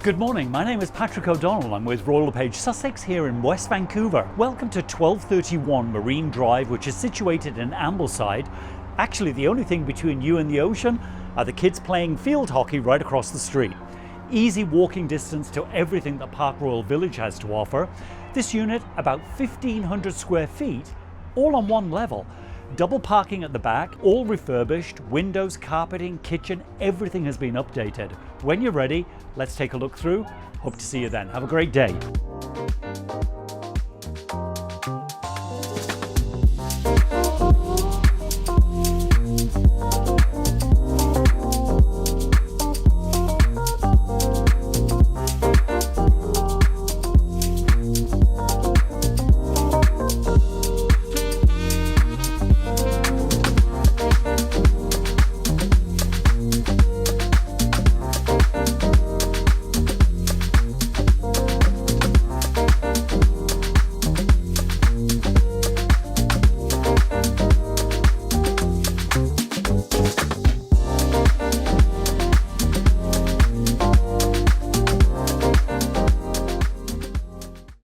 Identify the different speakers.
Speaker 1: Good morning, my name is Patrick O'Donnell. I'm with Royal LePage Sussex here in West Vancouver. Welcome to 1231 Marine Drive, which is situated in Ambleside. Actually, the only thing between you and the ocean are the kids playing field hockey right across the street. Easy walking distance to everything that Park Royal Village has to offer. This unit, about 1,500 square feet, all on one level. Double parking at the back, all refurbished, windows, carpeting, kitchen, everything has been updated. When you're ready, let's take a look through. Hope to see you then. Have a great day.